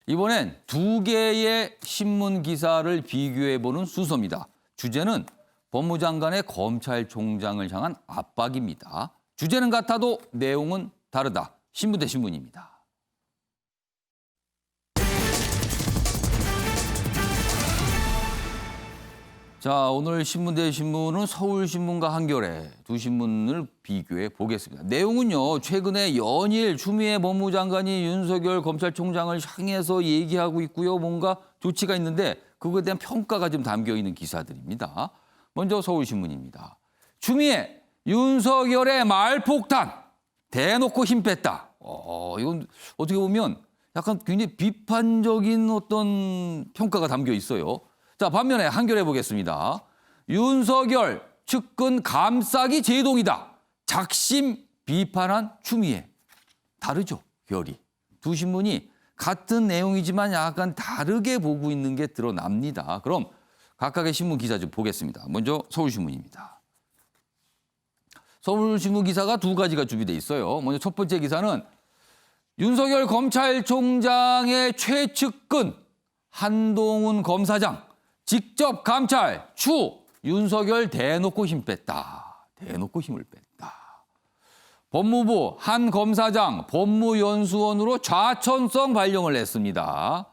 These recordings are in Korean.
이번엔 두 개의 신문 기사를 비교해보는 순서입니다. 주제는 법무장관의 검찰총장을 향한 압박입니다. 주제는 같아도 내용은 다르다. 신문 대 신문입니다. 자, 오늘 신문 대 신문은 서울신문과 한겨레 두 신문을 비교해 보겠습니다. 내용은요, 최근에 연일 추미애 법무장관이 윤석열 검찰총장을 향해서 얘기하고 있고요. 뭔가 조치가 있는데 그거에 대한 평가가 좀 담겨 있는 기사들입니다. 먼저 서울신문입니다. 추미애, 윤석열의 말폭탄, 대놓고 힘 뺐다. 이건 어떻게 보면 약간 굉장히 비판적인 어떤 평가가 담겨 있어요. 자, 반면에 한겨레 보겠습니다. 윤석열 측근 감싸기 제동이다. 작심 비판한 추미애. 다르죠, 결이. 두 신문이 같은 내용이지만 약간 다르게 보고 있는 게 드러납니다. 그럼 각각의 신문 기사 좀 보겠습니다. 먼저 서울신문입니다. 서울신문 기사가 두 가지가 준비돼 있어요. 먼저 첫 번째 기사는 윤석열 검찰총장의 최측근 한동훈 검사장 직접 감찰, 추, 윤석열 대놓고 힘 뺐다. 대놓고 힘을 뺐다. 법무부 한 검사장 법무연수원으로 좌천성 발령을 냈습니다.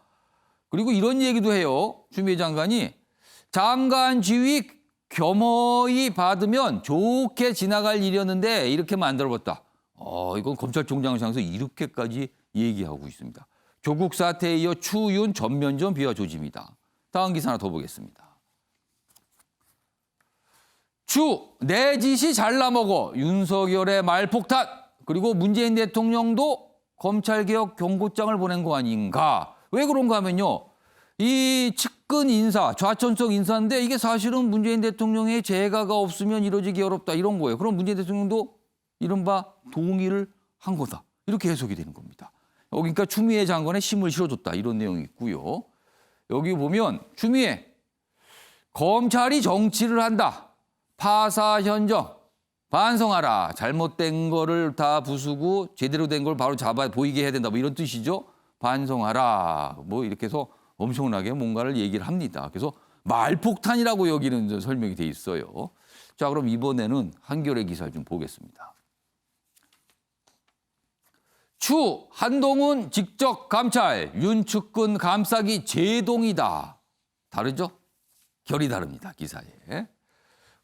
그리고 이런 얘기도 해요. 추미애 장관이 장관 지위 겸허히 받으면 좋게 지나갈 일이었는데 이렇게 만들어봤다. 이건 검찰총장을 향해서 이렇게까지 얘기하고 있습니다. 조국 사태에 이어 추윤 전면전 비화 조짐이다. 다음 기사 하나 더 보겠습니다. 추, 내 짓이 잘나먹어. 윤석열의 말폭탄. 그리고 문재인 대통령도 검찰개혁 경고장을 보낸 거 아닌가. 왜 그런가 하면요. 이 측근 인사, 좌천성 인사인데 이게 사실은 문재인 대통령의 재가가 없으면 이루어지기 어렵다. 이런 거예요. 그럼 문재인 대통령도 이른바 동의를 한 거다. 이렇게 해석이 되는 겁니다. 그러니까 추미애 장관의 힘을 실어줬다. 이런 내용이 있고요. 여기 보면 추미애, 검찰이 정치를 한다. 파사 현정, 반성하라. 잘못된 거를 다 부수고 제대로 된 걸 바로 잡아 보이게 해야 된다. 뭐 이런 뜻이죠. 반성하라. 뭐 이렇게 해서 엄청나게 뭔가를 얘기를 합니다. 그래서 말폭탄이라고 여기는 설명이 돼 있어요. 자, 그럼 이번에는 한겨레 기사를 좀 보겠습니다. 추, 한동훈 직접 감찰, 윤 측근 감싸기 제동이다. 다르죠? 결이 다릅니다, 기사에.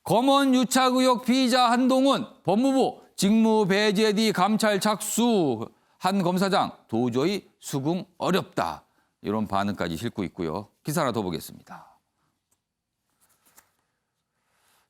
검언 유착 의혹 피의자 한동훈, 법무부 직무 배제 뒤 감찰 착수 한 검사장, 도저히 수긍 어렵다. 이런 반응까지 싣고 있고요. 기사 하나 더 보겠습니다.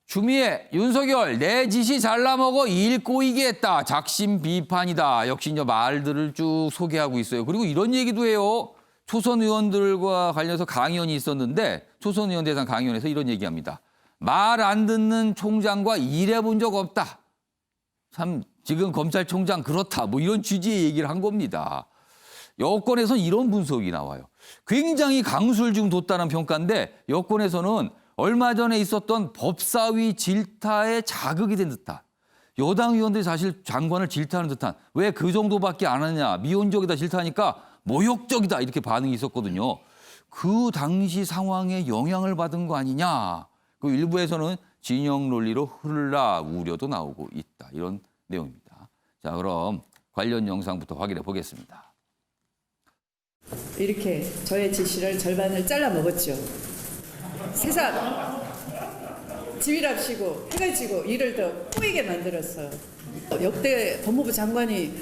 추미애, 윤석열, 내 짓이 잘나먹어 일 꼬이게 했다. 작심 비판이다. 역시 이제 말들을 쭉 소개하고 있어요. 그리고 이런 얘기도 해요. 초선 의원들과 관련해서 강연이 있었는데 초선 의원 대상 강연에서 이런 얘기합니다. 말 안 듣는 총장과 일해본 적 없다. 참 지금 검찰총장 그렇다. 뭐 이런 취지의 얘기를 한 겁니다. 여권에서는 이런 분석이 나와요. 굉장히 강수를 지금 뒀다는 평가인데 여권에서는 얼마 전에 있었던 법사위 질타에 자극이 된 듯한 여당 의원들이 사실 장관을 질타하는 듯한 왜 그 정도밖에 안 하냐 미온적이다 질타하니까 모욕적이다 이렇게 반응이 있었거든요. 그 당시 상황에 영향을 받은 거 아니냐. 그 일부에서는 진영 논리로 흘러라 우려도 나오고 있다. 이런 내용입니다. 자, 그럼 관련 영상부터 확인해 보겠습니다. 이렇게 저의 지시를 절반을 잘라 먹었죠. 세상 지휘랍시고 해가 지고 일을 더 꼬이게 만들었어요. 역대 법무부 장관이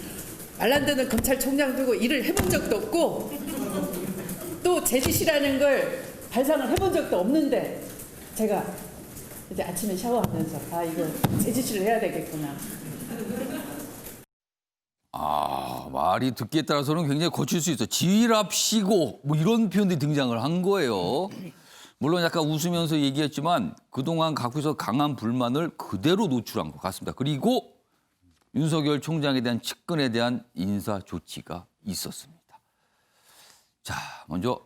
말 안 듣는 검찰총장 두고 일을 해본 적도 없고 또 제 짓이라는 걸 발상을 해본 적도 없는데 제가 이제 아침에 샤워하면서 이거 제 짓을 해야 되겠구나. 말이 듣기에 따라서는 굉장히 거칠 수 있어요. 지휘랍시고 뭐 이런 표현들이 등장을 한 거예요. 물론 약간 웃으면서 얘기했지만 그동안 갖고 있어 강한 불만을 그대로 노출한 것 같습니다. 그리고 윤석열 총장에 대한 측근에 대한 인사 조치가 있었습니다. 자, 먼저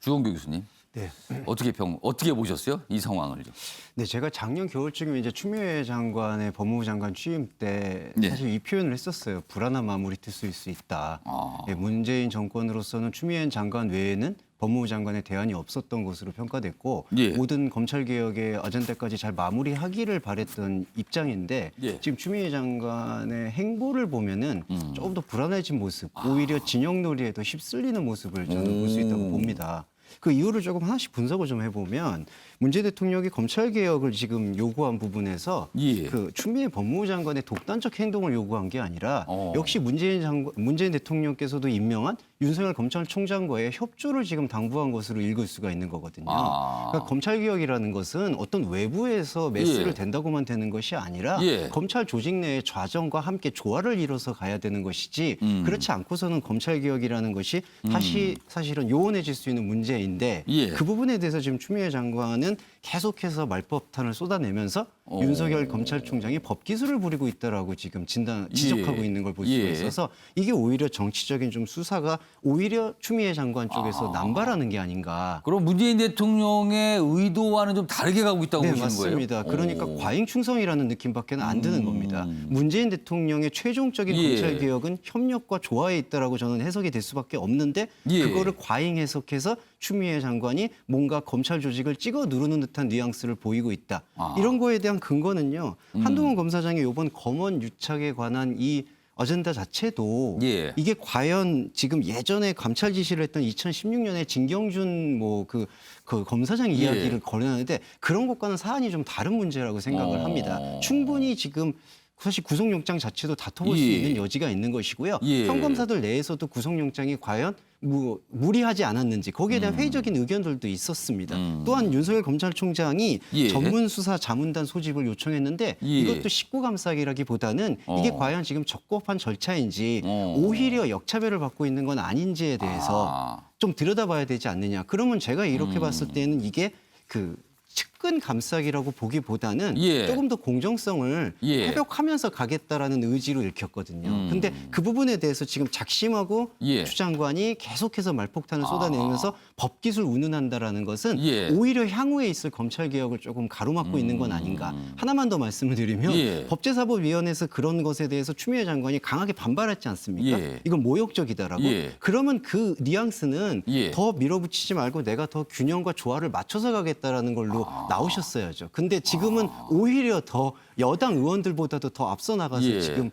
주홍교 교수님. 네. 어떻게 보셨어요? 이 상황을 좀. 네, 제가 작년 겨울쯤에 이제 추미애 장관의 법무부 장관 취임 때 네. 사실 이 표현을 했었어요. 불안한 마무리 틀 수 있다. 예, 문재인 정권으로서는 추미애 장관 외에는 법무부 장관의 대안이 없었던 것으로 평가됐고 예. 모든 검찰 개혁의 어젠다까지 잘 마무리하기를 바랬던 입장인데 예. 지금 추미애 장관의 행보를 보면은 조금 더 불안해진 모습, 오히려 진영놀이에 더 휩쓸리는 모습을 저는 볼 수 있다고 봅니다. 그 이유를 조금 하나씩 분석을 좀 해보면 문재인 대통령이 검찰 개혁을 지금 요구한 부분에서 예. 그 추미애 법무부 장관의 독단적 행동을 요구한 게 아니라 역시 문재인 대통령께서도 임명한 윤석열 검찰총장과의 협조를 지금 당부한 것으로 읽을 수가 있는 거거든요. 그러니까 검찰 개혁이라는 것은 어떤 외부에서 메스를 예. 댄다고만 되는 것이 아니라 예. 검찰 조직 내의 좌정과 함께 조화를 이뤄서 가야 되는 것이지 그렇지 않고서는 검찰 개혁이라는 것이 다시 사실은 요원해질 수 있는 문제인데 예. 그 부분에 대해서 지금 추미애 장관은 계속해서 말법탄을 쏟아내면서 윤석열 검찰총장이 법기술을 부리고 있다라고 지금 지적하고 예. 있는 걸 볼 수가 예. 있어서 이게 오히려 정치적인 좀 수사가 오히려 추미애 장관 쪽에서 남발하는 게 아닌가. 그럼 문재인 대통령의 의도와는 좀 다르게 가고 있다고 네, 보시는 맞습니다. 거예요? 그러니까 과잉 충성이라는 느낌밖에 안 드는 겁니다. 문재인 대통령의 최종적인 예. 검찰 개혁은 협력과 조화에 있다라고 저는 해석이 될 수밖에 없는데 예. 그거를 과잉 해석해서 추미애 장관이 뭔가 검찰 조직을 찍어 누르는 듯한 뉘앙스를 보이고 있다. 이런 거에 대한 근거는요. 한동훈 검사장의 이번 검언 유착에 관한 이 어젠다 자체도 예. 이게 과연 지금 예전에 감찰 지시를 했던 2016년에 진경준 그 검사장 이야기를 거론하는데 그런 것과는 사안이 좀 다른 문제라고 생각을 합니다. 충분히 지금 사실 구속영장 자체도 다퉈볼 수 예. 있는 여지가 있는 것이고요. 예. 평검사들 내에서도 구속영장이 과연 무리하지 않았는지 거기에 대한 회의적인 의견들도 있었습니다. 또한 윤석열 검찰총장이 예. 전문수사 자문단 소집을 요청했는데 예. 이것도 식구감싸기라기보다는 이게 과연 지금 적법한 절차인지 오히려 역차별을 받고 있는 건 아닌지에 대해서 좀 들여다봐야 되지 않느냐. 그러면 제가 이렇게 봤을 때는 이게 그 측근 감싸기라고 보기보다는 예. 조금 더 공정성을 예. 회복하면서 가겠다라는 의지로 읽혔거든요. 근데 그 부분에 대해서 지금 작심하고 예. 추 장관이 계속해서 말폭탄을 쏟아내면서 법기술 운운한다라는 것은 예. 오히려 향후에 있을 검찰 개혁을 조금 가로막고 있는 건 아닌가. 하나만 더 말씀을 드리면 예. 법제사법위원회에서 그런 것에 대해서 추미애 장관이 강하게 반발했지 않습니까? 예. 이건 모욕적이다라고. 예. 그러면 그 뉘앙스는 예. 더 밀어붙이지 말고 내가 더 균형과 조화를 맞춰서 가겠다라는 걸로 나오셨어야죠. 근데 지금은 오히려 더 여당 의원들보다도 더 앞서 나가서 예. 지금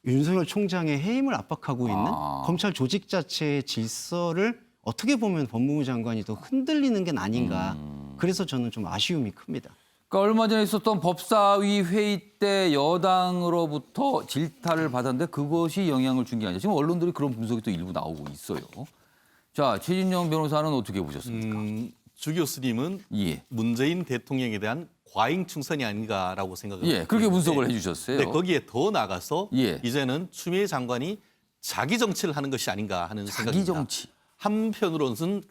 윤석열 총장의 해임을 압박하고 있는 검찰 조직 자체의 질서를 어떻게 보면 법무부 장관이 더 흔들리는 게 아닌가. 그래서 저는 좀 아쉬움이 큽니다. 그러니까 얼마 전에 있었던 법사위 회의 때 여당으로부터 질타를 받았는데 그것이 영향을 준 게 아니라 지금 언론들이 그런 분석이 또 일부 나오고 있어요. 자, 최진영 변호사는 어떻게 보셨습니까? 주 교수님은 예. 문재인 대통령에 대한 과잉 충성이 아닌가라고 생각을 예, 그렇게 하는데 분석을 해주셨어요. 네, 거기에 더 나가서 예. 이제는 추미애 장관이 자기 정치를 하는 것이 아닌가 하는 자기 생각입니다. 정치. 한편으로는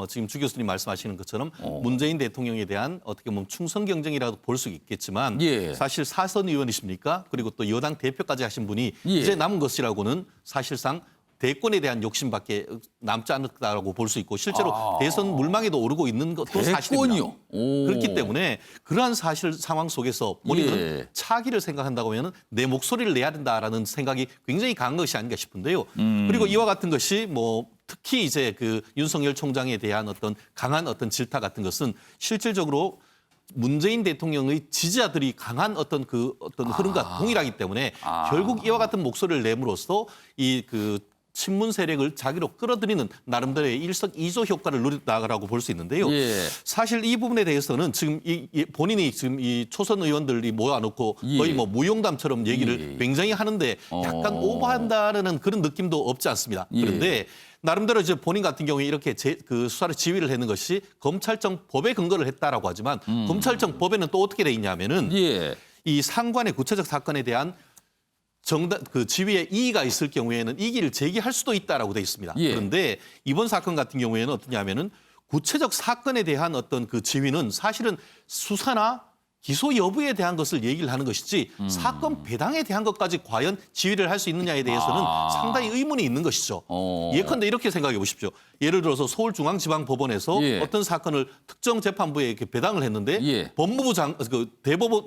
지금 주 교수님 말씀하시는 것처럼 문재인 대통령에 대한 어떻게 보면 충성 경쟁이라도 볼 수 있겠지만 예. 사실 사선 의원이십니까? 그리고 또 여당 대표까지 하신 분이 예. 이제 남은 것이라고는 사실상 대권에 대한 욕심밖에 남지 않았다고 볼 수 있고 실제로 대선 물망에도 오르고 있는 것도 사실입니다. 대권이요? 오. 그렇기 때문에 그러한 사실 상황 속에서 본인은 예. 차기를 생각한다고 하면 내 목소리를 내야 된다라는 생각이 굉장히 강한 것이 아닌가 싶은데요. 그리고 이와 같은 것이 뭐 특히 이제 그 윤석열 총장에 대한 어떤 강한 어떤 질타 같은 것은 실질적으로 문재인 대통령의 지지자들이 강한 어떤 흐름과 동일하기 때문에 결국 이와 같은 목소리를 내므로써 이 그 친문 세력을 자기로 끌어들이는 나름대로의 일석이조 효과를 누렸다라고 볼 수 있는데요. 예. 사실 이 부분에 대해서는 지금 본인이 지금 이 초선 의원들이 모아놓고 예. 거의 뭐 무용담처럼 얘기를 예. 굉장히 하는데 약간 오버한다는 그런 느낌도 없지 않습니다. 예. 그런데 나름대로 이제 본인 같은 경우에 이렇게 그 수사를 지휘를 하는 것이 검찰청 법에 근거를 했다라고 하지만 검찰청 법에는 또 어떻게 돼 있냐면은 예. 이 상관의 구체적 사건에 대한 그 지위에 이의가 있을 경우에는 이의를 제기할 수도 있다라고 돼 있습니다. 예. 그런데 이번 사건 같은 경우에는 어떠냐면은 구체적 사건에 대한 어떤 그 지위는 사실은 수사나 기소 여부에 대한 것을 얘기를 하는 것이지 사건 배당에 대한 것까지 과연 지휘를 할 수 있느냐에 대해서는 상당히 의문이 있는 것이죠. 예컨대 이렇게 생각해 보십시오. 예를 들어서 서울중앙지방법원에서 예. 어떤 사건을 특정 재판부에 이렇게 배당을 했는데 예. 법무부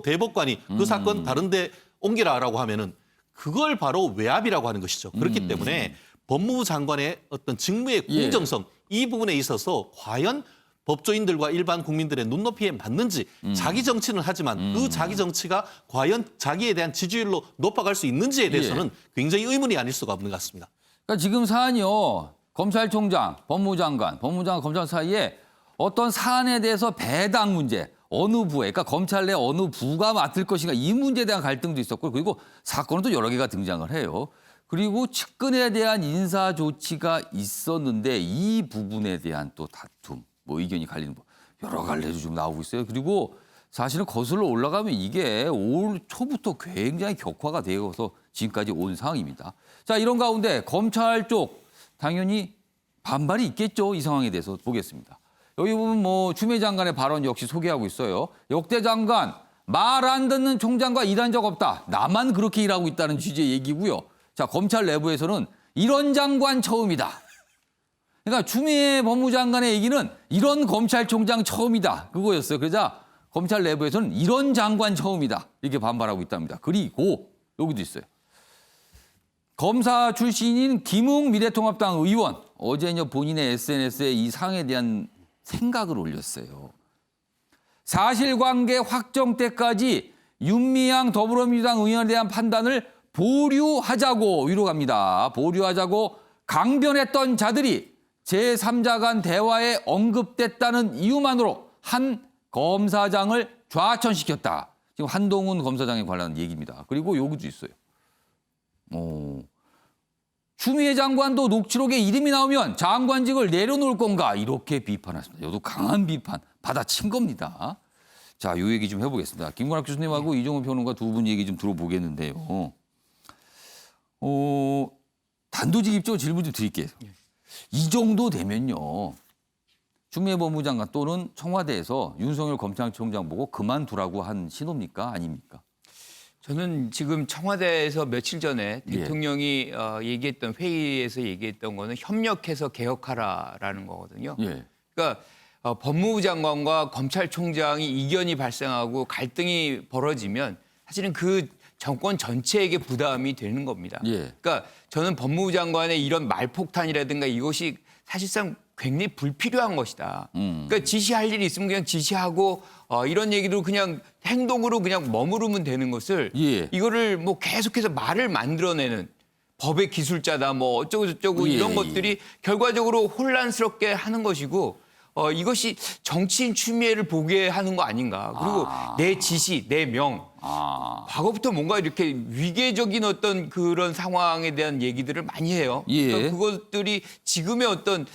대법관이 그 사건 다른 데 옮기라라고 하면은 그걸 바로 외압이라고 하는 것이죠. 그렇기 때문에 법무부 장관의 어떤 직무의 예. 공정성 이 부분에 있어서 과연 법조인들과 일반 국민들의 눈높이에 맞는지 자기 정치는 하지만 그 자기 정치가 과연 자기에 대한 지지율로 높아갈 수 있는지에 대해서는 굉장히 의문이 아닐 수가 없는 것 같습니다. 그러니까 지금 사안이요. 검찰총장, 법무장관, 검찰 사이에 어떤 사안에 대해서 배당 문제, 어느 부에, 그러니까 검찰 내 어느 부가 맡을 것인가 이 문제에 대한 갈등도 있었고 그리고 사건은 또 여러 개가 등장을 해요. 그리고 측근에 대한 인사 조치가 있었는데 이 부분에 대한 또 다툼, 뭐 의견이 갈리는 여러 갈래도 좀 나오고 있어요. 그리고 사실은 거슬러 올라가면 이게 올 초부터 굉장히 격화가 되어서 지금까지 온 상황입니다. 자, 이런 가운데 검찰 쪽 당연히 반발이 있겠죠. 이 상황에 대해서 보겠습니다. 여기 보면 뭐 추미애 장관의 발언 역시 소개하고 있어요. 역대 장관 말 안 듣는 총장과 일한 적 없다. 나만 그렇게 일하고 있다는 취지의 얘기고요. 자, 검찰 내부에서는 이런 장관 처음이다. 그러니까 추미애 법무장관의 얘기는 이런 검찰총장 처음이다. 그거였어요. 그러자 검찰 내부에서는 이런 장관 처음이다. 이렇게 반발하고 있답니다. 그리고 여기도 있어요. 검사 출신인 김웅 미래통합당 의원 어제냐 본인의 SNS에 이 사항에 대한 생각을 올렸어요. 사실관계 확정 때까지 윤미향 더불어민주당 의원에 대한 판단을 보류하자고 위로 갑니다. 보류하자고 강변했던 자들이 제3자 간 대화에 언급됐다는 이유만으로 한 검사장을 좌천시켰다. 지금 한동훈 검사장에 관한 얘기입니다. 그리고 여기도 있어요. 추미애 장관도 녹취록에 이름이 나오면 장관직을 내려놓을 건가 이렇게 비판했습니다. 이것도 강한 비판 받아친 겁니다. 자, 이 얘기 좀 해보겠습니다. 김관학 교수님하고 이종훈 평론가 두 분 얘기 좀 들어보겠는데요. 단도직입적으로 질문 좀 드릴게요. 이 정도 되면요. 추미애 법무장관 또는 청와대에서 윤석열 검찰총장 보고 그만두라고 한 신호입니까? 아닙니까? 저는 지금 청와대에서 며칠 전에 예. 대통령이 얘기했던 회의에서 얘기했던 거는 협력해서 개혁하라라는 거거든요. 예. 그러니까 법무부 장관과 검찰총장이 이견이 발생하고 갈등이 벌어지면 사실은 그 정권 전체에게 부담이 되는 겁니다. 예. 그러니까 저는 법무부 장관의 이런 말폭탄이라든가 이것이 사실상 굉장히 불필요한 것이다. 그러니까 지시할 일이 있으면 그냥 지시하고 이런 얘기도 그냥 행동으로 그냥 머무르면 되는 것을 예. 이거를 뭐 계속해서 말을 만들어내는 법의 기술자다 뭐 어쩌고 저쩌고 예, 이런 예. 것들이 결과적으로 혼란스럽게 하는 것이고 이것이 정치인 추미애를 보게 하는 거 아닌가. 그리고 내 지시, 내 명. 과거부터 뭔가 이렇게 위계적인 어떤 그런 상황에 대한 얘기들을 많이 해요. 예. 그러니까 그것들이 지금의 어떤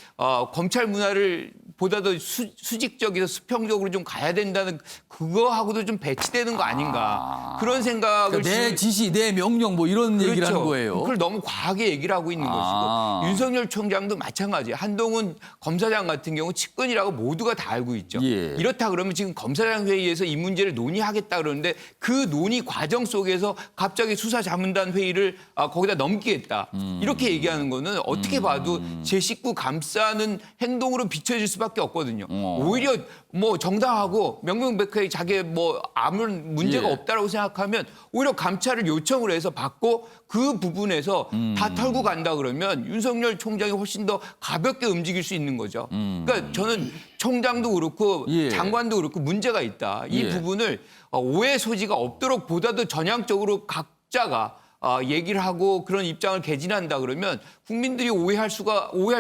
검찰 문화를 보다 더 수직적이서 수평적으로 좀 가야 된다는 그거하고도 좀 배치되는 거 아닌가. 그런 생각을 그러니까 내 지금 지시, 내 명령 뭐 이런 얘기를 그렇죠. 하는 거예요. 그걸 너무 과하게 얘기를 하고 있는 것이고 윤석열 총장도 마찬가지예요. 한동훈 검사장 같은 경우 측근이라고 모두가 다 알고 있죠. 예. 이렇다 그러면 지금 검사장 회의에서 이 문제를 논의하겠다 그러는데 그 논의 과정 속에서 갑자기 수사자문단 회의를 거기다 넘기겠다. 이렇게 얘기하는 거는 어떻게 봐도 제 식구 감싸는 행동으로 비춰질 수밖에 없거든요. 오히려 뭐 정당하고 명명백하게 자기 뭐 아무런 문제가 예. 없다라고 생각하면 오히려 감찰을 요청을 해서 받고 그 부분에서 다 털고 간다 그러면 윤석열 총장이 훨씬 더 가볍게 움직일 수 있는 거죠. 그러니까 저는 총장도 그렇고 예. 장관도 그렇고 문제가 있다. 이 예. 부분을 오해 소지가 없도록 보다도 전향적으로 각자가 얘기를 하고 그런 입장을 개진한다 그러면 국민들이 오해할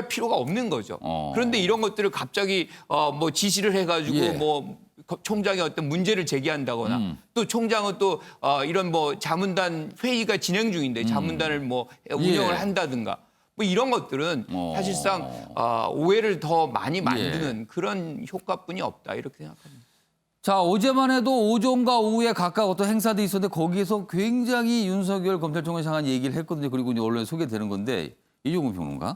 필요가 없는 거죠. 그런데 이런 것들을 갑자기 뭐 지시를 해가지고 예. 뭐 총장이 어떤 문제를 제기한다거나 또 총장은 또 이런 뭐 자문단 회의가 진행 중인데 자문단을 뭐 운영을 예. 한다든가 뭐 이런 것들은 사실상 오해를 더 많이 만드는 그런 효과뿐이 없다 이렇게 생각합니다. 자, 어제만 해도 오전과 오후에 각각 어떤 행사도 있었는데 거기에서 굉장히 윤석열 검찰총장에 향한 얘기를 했거든요. 그리고 이제 언론에 소개되는 건데 이종훈 평론가.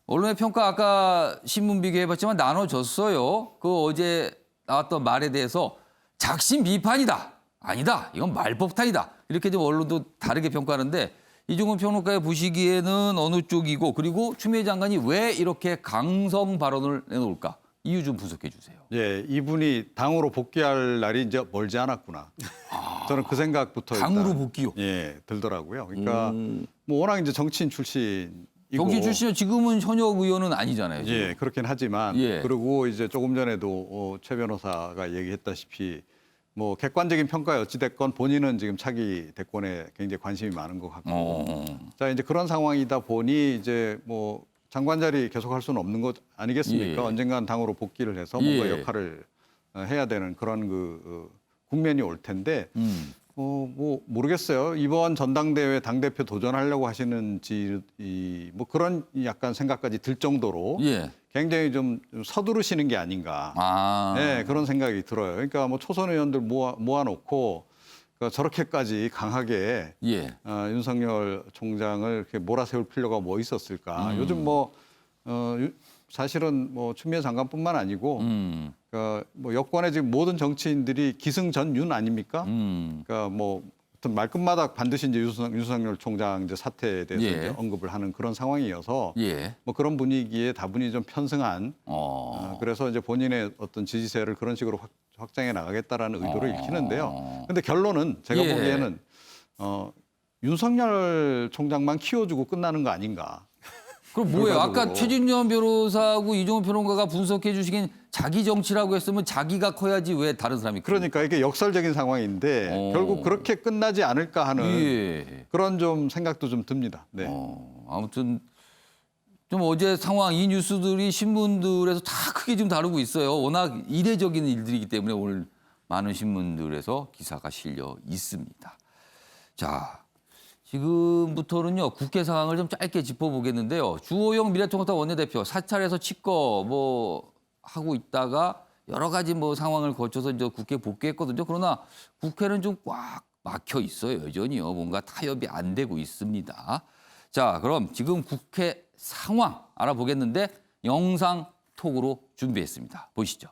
언론의 평가 아까 신문 비교해봤지만 나눠졌어요. 그 어제 나왔던 말에 대해서 작심 비판이다. 아니다. 이건 말폭탄이다. 이렇게 좀 언론도 다르게 평가하는데 이종훈 평론가의 보시기에는 어느 쪽이고 그리고 추미애 장관이 왜 이렇게 강성 발언을 내놓을까? 이유 좀 분석해 주세요. 예, 이분이 당으로 복귀할 날이 이제 멀지 않았구나. 저는 그 생각부터 당으로 일단, 복귀요? 예, 들더라고요. 그러니까 뭐 워낙 이제 정치인 출신이고 경기 출신은 지금은 현역 의원은 아니잖아요. 지금. 예, 그렇긴 하지만 예. 그리고 이제 조금 전에도 최 변호사가 얘기했다시피 뭐 객관적인 평가에 어찌 됐건 본인은 지금 차기 대권에 굉장히 관심이 많은 것 같고 자 이제 그런 상황이다 보니 이제 뭐 장관 자리 계속 할 수는 없는 것 아니겠습니까? 예. 언젠간 당으로 복귀를 해서 뭔가 예. 역할을 해야 되는 그런 국면이 올 텐데 뭐 모르겠어요. 이번 전당대회 당대표 도전하려고 하시는지 뭐 그런 약간 생각까지 들 정도로 예. 굉장히 좀 서두르시는 게 아닌가. 아. 네, 그런 생각이 들어요. 그러니까 뭐 초선 의원들 모아놓고 그러니까 저렇게까지 강하게 예. 윤석열 총장을 이렇게 몰아세울 필요가 뭐 있었을까. 요즘 뭐 사실은 뭐 추미애 장관뿐만 아니고 그러니까 뭐 여권의 지금 모든 정치인들이 기승전윤 아닙니까? 그러니까 뭐 어떤 말끝마다 반드시 이제 윤석열 총장 이제 사태에 대해서 예. 이제 언급을 하는 그런 상황이어서 예. 뭐 그런 분위기에 다분히 좀 편승한 그래서 이제 본인의 어떤 지지세를 그런 식으로 확장해 나가겠다라는 의도를 읽히는데요. 근데 결론은 제가 예. 보기에는 윤석열 총장만 키워주고 끝나는 거 아닌가. 그럼 뭐예요? 아까 결과적으로. 최진년 변호사하고 이종훈 평론가가 분석해 주시긴 자기 정치라고 했으면 자기가 커야지 왜 다른 사람이 그러니까 이게 역설적인 상황인데 결국 그렇게 끝나지 않을까 하는 예. 그런 좀 생각도 좀 듭니다. 네. 아무튼 좀 어제 상황 이 뉴스들이 신문들에서 다 크게 좀 다루고 있어요. 워낙 이례적인 일들이기 때문에 오늘 많은 신문들에서 기사가 실려 있습니다. 자, 지금부터는요 국회 상황을 좀 짧게 짚어보겠는데요. 주호영 미래통합당 원내대표 사찰에서 치거 뭐 하고 있다가 여러 가지 뭐 상황을 거쳐서 이제 국회 복귀했거든요. 그러나 국회는 좀 꽉 막혀 있어요. 여전히요. 뭔가 타협이 안 되고 있습니다. 자, 그럼 지금 국회 상황 알아보겠는데 영상 톡으로 준비했습니다. 보시죠.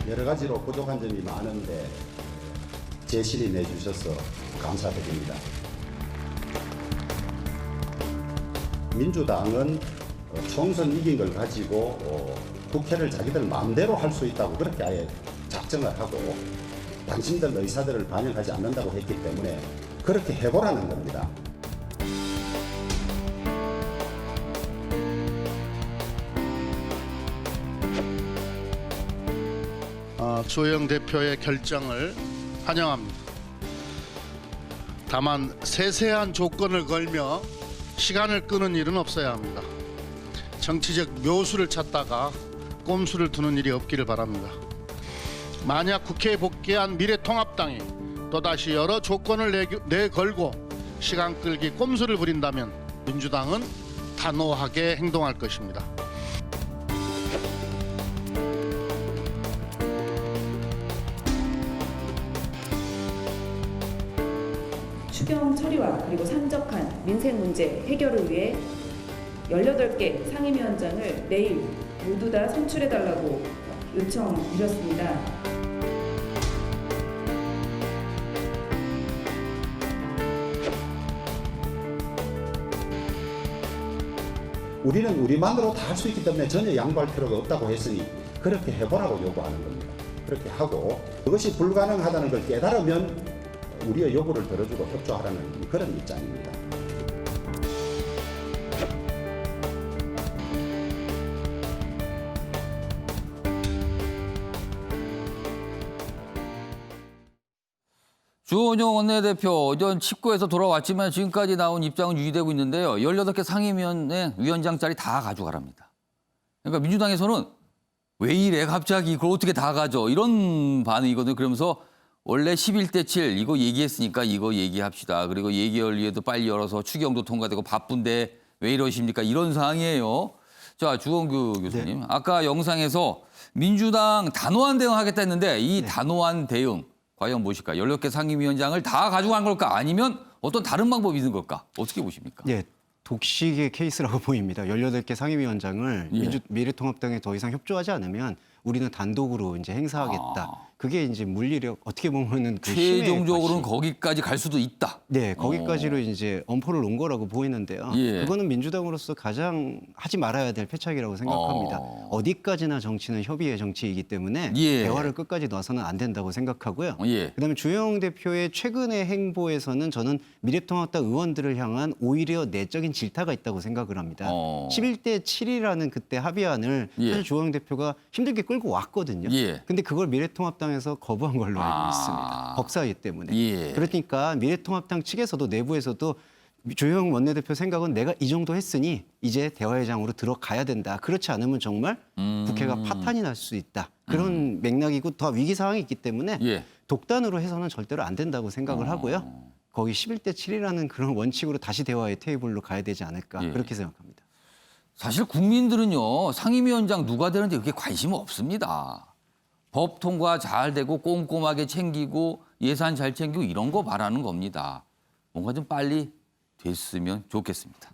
여러 가지로 부족한 점이 많은데 제시를 내주셔서 감사드립니다. 민주당은 총선 이긴 걸 가지고 국회를 자기들 마음대로 할 수 있다고 그렇게 아예 작정을 하고 당신들 의사들을 반영하지 않는다고 했기 때문에 그렇게 해보라는 겁니다. 주호영 대표의 결정을 환영합니다. 다만 세세한 조건을 걸며 시간을 끄는 일은 없어야 합니다. 정치적 묘수를 찾다가 꼼수를 두는 일이 없기를 바랍니다. 만약 국회에 복귀한 미래통합당이 또다시 여러 조건을 내걸고 시간 끌기 꼼수를 부린다면 민주당은 단호하게 행동할 것입니다. 추경 처리와 그리고 산적한 민생 문제 해결을 위해 18개 상임위원장을 내일 모두 다 선출해달라고 요청드렸습니다. 우리는 우리만으로 다 할 수 있기 때문에 전혀 양보할 필요가 없다고 했으니 그렇게 해보라고 요구하는 겁니다. 그렇게 하고 그것이 불가능하다는 걸 깨달으면 우리의 요구를 들어주고 협조하라는 그런 입장입니다. 주호영 원내대표 오전 칩고에서 돌아왔지만 지금까지 나온 입장은 유지되고 있는데요. 18개 상임위원회 위원장 자리 다 가져가랍니다. 그러니까 민주당에서는 왜 이래 갑자기 그걸 어떻게 다 가져 이런 반응이거든요. 그러면서 원래 11대 7 이거 얘기했으니까 이거 얘기합시다. 그리고 예결위에도 빨리 열어서 추경도 통과되고 바쁜데 왜 이러십니까? 이런 상황이에요. 자, 주원규 교수님. 아까 영상에서 민주당 단호한 대응하겠다 했는데 이 단호한 대응 과연 무엇일까? 16개 상임위원장을 다 가져간 걸까? 아니면 어떤 다른 방법이 있는 걸까? 어떻게 보십니까? 예, 독식의 케이스라고 보입니다. 18개 상임위원장을 예. 미래통합당에 더 이상 협조하지 않으면 우리는 단독으로 이제 행사하겠다. 그게 이제 물리력 어떻게 보면은 그 힘의 최종적으로는 과시. 거기까지 갈 수도 있다. 네, 거기까지로 이제 엄포를 놓은 거라고 보이는데요. 예. 그거는 민주당으로서 가장 하지 말아야 될 패착이라고 생각합니다. 어디까지나 정치는 협의의 정치이기 때문에 예. 대화를 끝까지 놔서는 안 된다고 생각하고요. 예. 그다음에 주영 대표의 최근의 행보에서는 저는 미래통합당 의원들을 향한 오히려 내적인 질타가 있다고 생각을 합니다. 11대 7이라는 그때 합의안을 예. 사실 주영 대표가 힘들게 끌고 왔거든요. 예. 근데 그걸 미래통합당에서 거부한 걸로 알고 있습니다. 법사위 때문에. 예. 그러니까 미래통합당 측에서도 내부에서도 조영 원내대표 생각은 내가 이 정도 했으니 이제 대화회장으로 들어가야 된다. 그렇지 않으면 정말 국회가 파탄이 날 수 있다. 그런 맥락이고 더 위기 상황이 있기 때문에 예. 독단으로 해서는 절대로 안 된다고 생각을 하고요. 거기 11대 7이라는 그런 원칙으로 다시 대화의 테이블로 가야 되지 않을까 예. 그렇게 생각합니다. 사실 국민들은요, 상임위원장 누가 되는데 그렇게 관심 없습니다. 법 통과 잘 되고 꼼꼼하게 챙기고 예산 잘 챙기고 이런 거 바라는 겁니다. 뭔가 좀 빨리 됐으면 좋겠습니다.